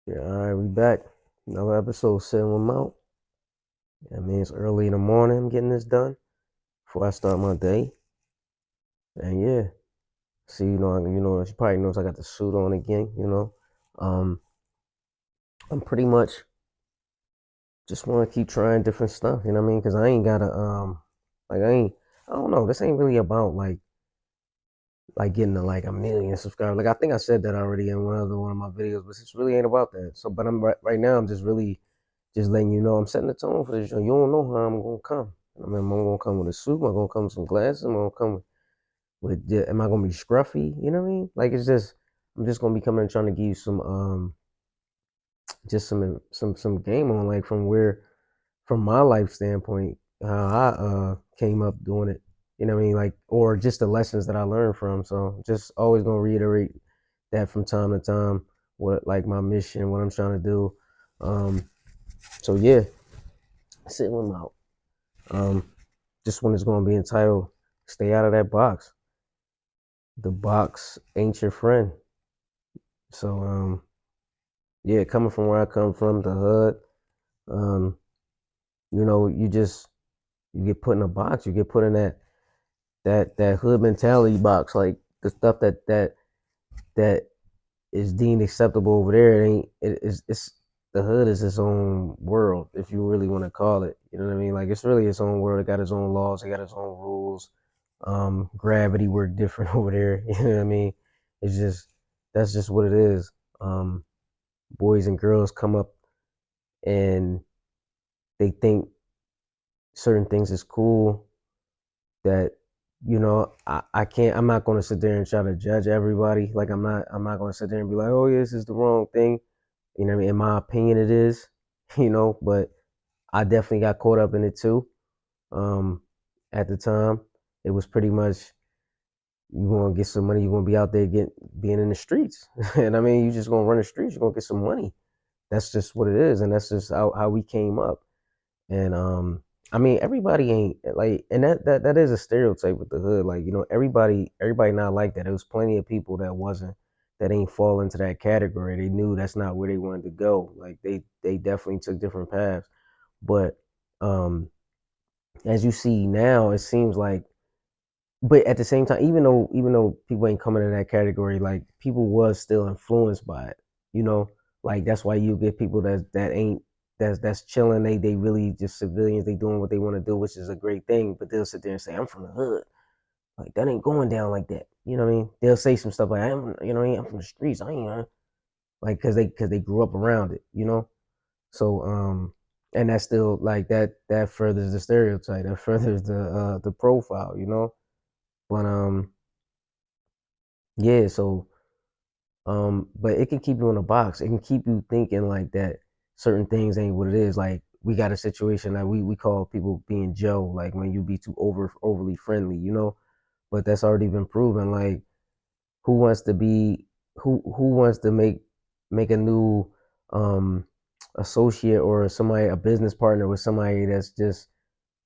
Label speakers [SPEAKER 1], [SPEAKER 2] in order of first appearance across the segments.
[SPEAKER 1] Yeah, all right, we back. Another episode sitting with Mount. I mean, it's early in the morning. I'm getting this done before I start my day. And yeah, see, she probably knows I got the suit on again. Um, I'm pretty much just want to keep trying different stuff. You know what I mean? Because I ain't gotta like I ain't. I don't know. This ain't really about like getting to like a million subscribers. Like I think I said that already in one of my videos, but it's really ain't about that. So, but I'm right now. I'm just really just letting you know I'm setting the tone for this show. You don't know how I'm gonna come. I mean, I'm gonna come with a suit. Am I gonna come with some glasses? Am I gonna come with am I gonna be scruffy? You know what I mean? Like it's just I'm just gonna be coming and trying to give you some just some game on like from my life standpoint how I came up doing it. You know what I mean? Like or just the lessons that I learned from. So just always gonna reiterate that from time to time what like my mission, what I'm trying to do. Um, so yeah, sitting with my um this one is going to be entitled "Stay Out of That Box." The box ain't your friend. So yeah, coming from where I come from, the hood, um, you get put in a box. You get put in that hood mentality box, like the stuff that is deemed acceptable over there. It ain't. It's the hood is its own world, if you really want to call it. You know what I mean? Like it's really its own world. It got its own laws. It got its own rules. Gravity work different over there. You know what I mean? It's just that's just what it is. Um, Boys and girls come up and they think certain things is cool that I can't I'm not gonna sit there and try to judge everybody. Like I'm not gonna sit there and be like, oh yeah, this is the wrong thing. You know what I mean? In my opinion it is, but I definitely got caught up in it too. Um, at the time. It was pretty much you're gonna get some money. You're gonna be out there being in the streets, and I mean, you just gonna run the streets. You're gonna get some money. That's just what it is, and that's just how we came up. And I mean, everybody ain't like, and that is a stereotype with the hood. Like everybody not like that. There was plenty of people that ain't fall into that category. They knew that's not where they wanted to go. Like they definitely took different paths. But um, as you see now, it seems like but at the same time, even though people ain't coming in that category, like people was still influenced by it. You know, like that's why you get people that ain't that's chilling. They really just civilians. They doing what they want to do, which is a great thing. But they'll sit there and say, "I'm from the hood." Like that ain't going down like that. You know what I mean? They'll say some stuff like, I'm from the streets. I ain't like because they grew up around it. So and that's still like that furthers the stereotype. That furthers the profile. But yeah, so but it can keep you in a box. It can keep you thinking like that certain things ain't what it is. Like we got a situation that we call people being Joe, like when you be too overly friendly. But that's already been proven. Like who wants to be who wants to make a new um associate or somebody a business partner with somebody that's just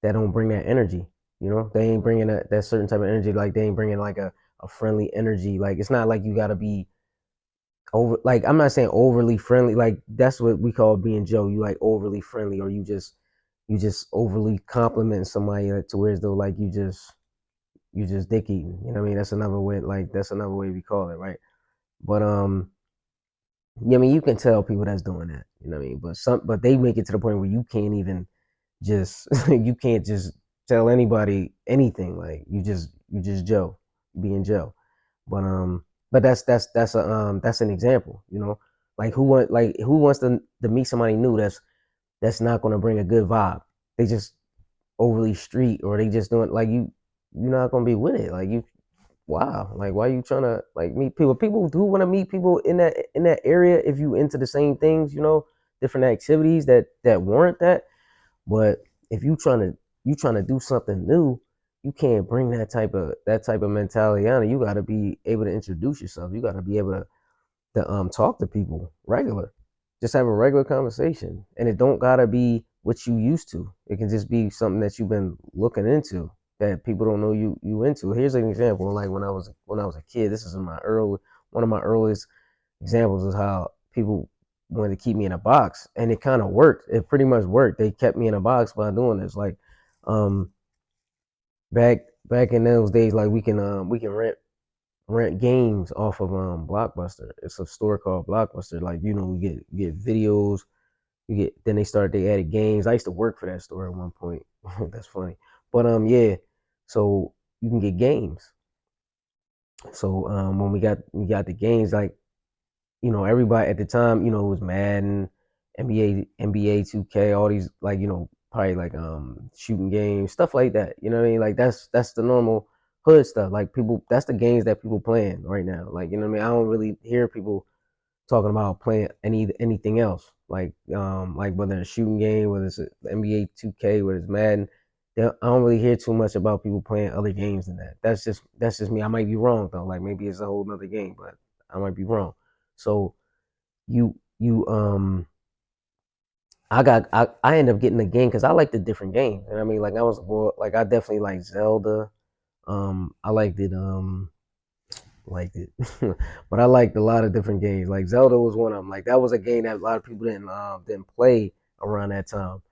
[SPEAKER 1] that don't bring that energy. They ain't bringing that certain type of energy. Like they ain't bringing like a friendly energy. Like it's not like you got to be over. Like I'm not saying overly friendly. Like that's what we call being Joe. You like overly friendly, or you just overly compliment somebody to where as though like you just dick eating. You know what I mean? That's another way. Like that's another way we call it, right? But yeah, I mean you can tell people that's doing that. You know what I mean? But they make it to the point where you can't even just you can't just tell anybody anything. Like you just Joe being Joe. But that's an example. Like who wants to meet somebody new that's not going to bring a good vibe. They just overly street or they just doing like you're not going to be with it. Like you wow, like why are you trying to like meet people? People do want to meet people in that area if you into the same things. Different activities that warrant that. But if you trying to do something new, you can't bring that type of mentality on it. You got to be able to introduce yourself. You got to be able to talk to people regular. Just have a regular conversation, and it don't gotta be what you used to. It can just be something that you've been looking into that people don't know you into. Here's an example. Like when I was a kid, this is in my early one of my earliest examples of how people. wanted to keep me in a box, and it kind of worked. It pretty much worked. They kept me in a box by doing this. Like, um, back in those days, like we can rent games off of Blockbuster. It's a store called Blockbuster. Like, we get videos. You get then they added games. I used to work for that store at one point. That's funny, but yeah. So you can get games. So when we got the games, like, everybody at the time, it was Madden, NBA 2K, all these, like, probably like shooting games, stuff like that. You know what I mean? Like, that's the normal hood stuff. Like, people, that's the games that people playing right now. Like, you know what I mean? I don't really hear people talking about playing anything else. Like whether it's a shooting game, whether it's NBA 2K, whether it's Madden. I don't really hear too much about people playing other games than that. That's just me. I might be wrong though. Like, maybe it's a whole nother game, but I might be wrong. So you I end up getting the game because I like the different games. And I mean, like, I was well, like, I definitely like Zelda. I liked it, but I liked a lot of different games. Like, Zelda was one of them. Like, that was a game that a lot of people didn't play around that time,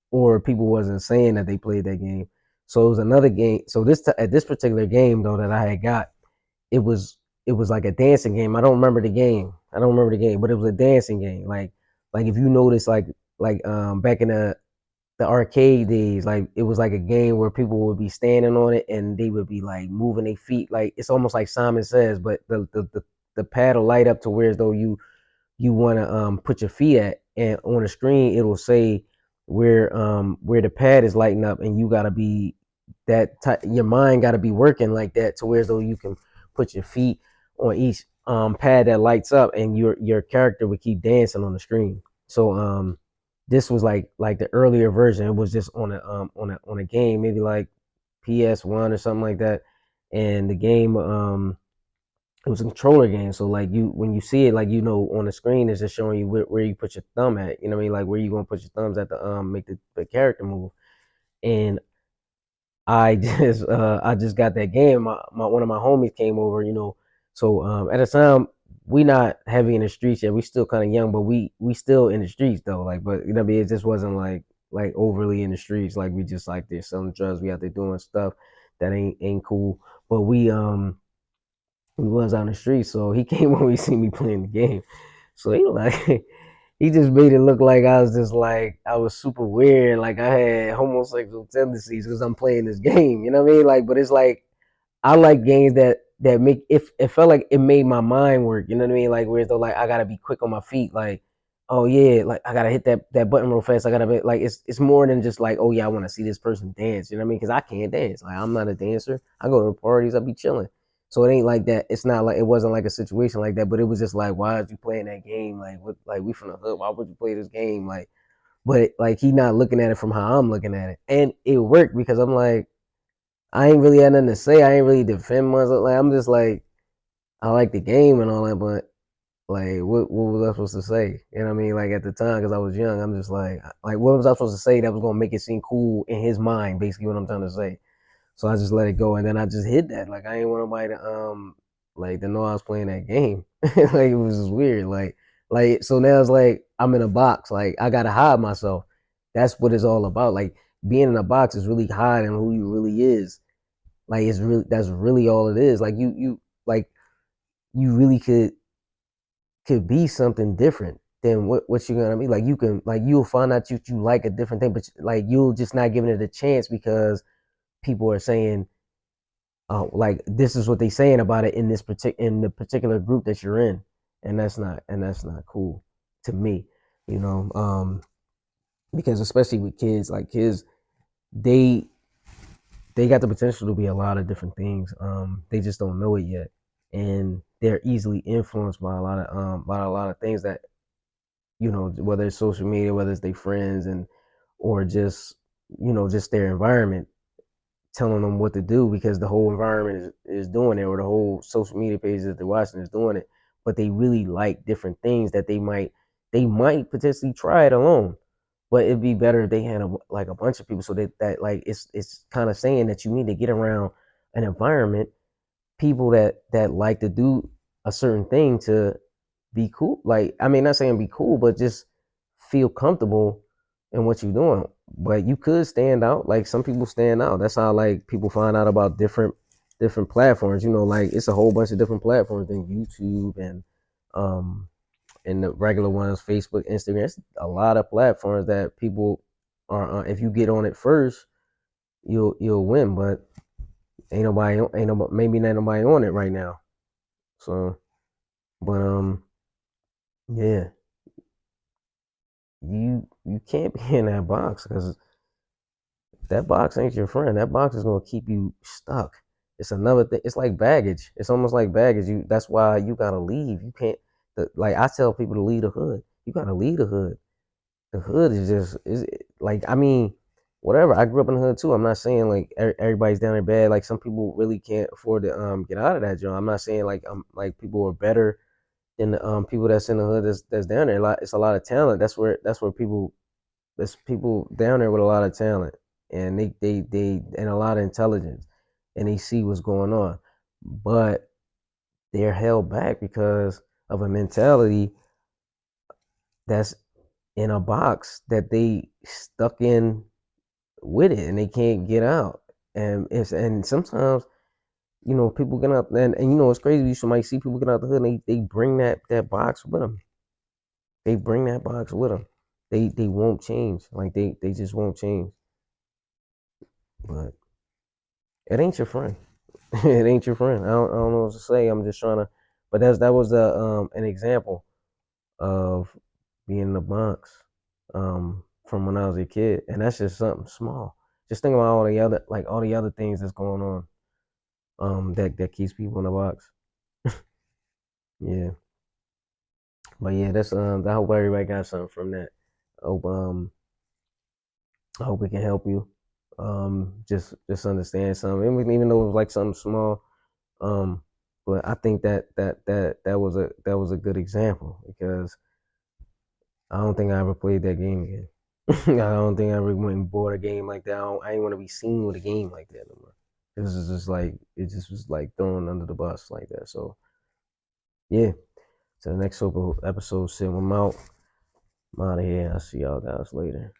[SPEAKER 1] or people wasn't saying that they played that game. So it was another game. So at this particular game though that I had got, it was it was like a dancing game. I don't remember the game. I don't remember the game, but it was a dancing game. Like if you notice, back in the arcade days, like, it was like a game where people would be standing on it and they would be like moving their feet. Like, it's almost like Simon Says, but the pad will light up to where as though you want to put your feet at, and on the screen it'll say where the pad is lighting up, and you gotta be your mind gotta be working like that to where as though you can put your feet on each pad that lights up, and your character would keep dancing on the screen. So this was like the earlier version. It was just on a game, maybe like PS1 or something like that, and the game it was a controller game. So, like, when you see it, like, on the screen, it's just showing you where you put your thumb at. You know what I mean? Like, where you gonna put your thumbs at to make the character move. And I just got that game. My One of my homies came over. So at the time, we not heavy in the streets yet. We still kind of young, but we still in the streets though. Like, but what I mean, it just wasn't like overly in the streets. Like, we just like there selling drugs. We out there doing stuff that ain't cool. But we was on the street, so he came when he see me playing the game. So he like he just made it look like I was just like I was super weird, like I had homosexual tendencies because I'm playing this game. You know what I mean? Like, but it's like I like games that make it felt like it made my mind work. You know what I mean? Like, whereas though, like, I gotta be quick on my feet. Like, oh yeah, like, I gotta hit that button real fast. I gotta be like, it's more than just like, oh yeah, I want to see this person dance. You know what I mean? Because I can't dance. Like, I'm not a dancer. I go to parties. I be chilling. So it ain't like that. It's not like it wasn't like a situation like that. But it was just like, why is you playing that game? Like, what? Like, we from the hood. Why would you play this game? Like, but like, he not looking at it from how I'm looking at it, and it worked because I'm like, I ain't really had nothing to say. I ain't really defend myself. Like, I'm just like, I like the game and all that, but like, what was I supposed to say? You know what I mean? Like, at the time, because I was young, I'm just like, what was I supposed to say that was gonna make it seem cool in his mind? Basically, what I'm trying to say. So I just let it go, and then I just hit that. Like, I ain't want nobody to like to know I was playing that game. Like, it was just weird. Like so now it's like I'm in a box. Like, I gotta hide myself. That's what it's all about. Like, being in a box is really hiding who you really is. Like, it's really that's really all it is. Like, like you really could be something different than what you're gonna be. Like, you can, like, you'll find out you like a different thing, but like, you'll just not giving it a chance because people are saying, oh, like, this is what they saying about it in the particular group that you're in, and that's not cool to me. You know, because especially with kids, like, kids, they they got the potential to be a lot of different things. They just don't know it yet, and they're easily influenced by a lot of things that, whether it's social media, whether it's their friends, and or just their environment telling them what to do because the whole environment is doing it, or the whole social media pages that they're watching is doing it. But they really like different things that they might potentially try it alone. But it'd be better if they had like a bunch of people, so that like it's kind of saying that you need to get around an environment, people that like to do a certain thing, be cool. Like, I mean, not saying be cool, but just feel comfortable in what you're doing. But you could stand out. Like some people stand out. That's how like people find out about different platforms. You know, like it's a whole bunch of different platforms than YouTube um and the regular ones, Facebook, Instagram. It's a lot of platforms that people are. If you get on it first, you'll win. But ain't nobody, maybe not nobody on it right now. So, but yeah, you can't be in that box because that box ain't your friend. That box is gonna keep you stuck. It's another thing. It's like baggage. It's almost like baggage. You That's why you gotta leave. You can't. Like I tell people to leave the hood. You gotta leave the hood. The hood is just is like I mean, whatever. I grew up in the hood too. I'm not saying like everybody's down there bad. Like some people really can't afford to get out of that joint. I'm not saying like people are better than the people that's in the hood that's down there. It's a lot of talent. That's where people there's people down there with a lot of talent and they and a lot of intelligence and they see what's going on. But they're held back because of a mentality that's in a box that they stuck in with it and they can't get out. And sometimes, people get out and it's crazy. You might see people get out the hood and they bring that box with them. They bring that box with them. They won't change. Like they just won't change. But it ain't your friend. It ain't your friend. I don't know what to say. I'm just trying to. But that was an example of being in the box from when I was a kid, and that's just something small. Just think about all the other things that's going on that keeps people in the box. Yeah, but yeah, that's I hope everybody got something from that. I hope I hope we can help you just understand something, even though it was like something small. Um, but I think that was a good example because I don't think I ever played that game again. I don't think I ever went and bought a game like that. I ain't want to be seen with a game like that no more. This is just like it just was like thrown under the bus like that. So yeah. So the next episode, send them out. I'm out of here. I'll see y'all guys later.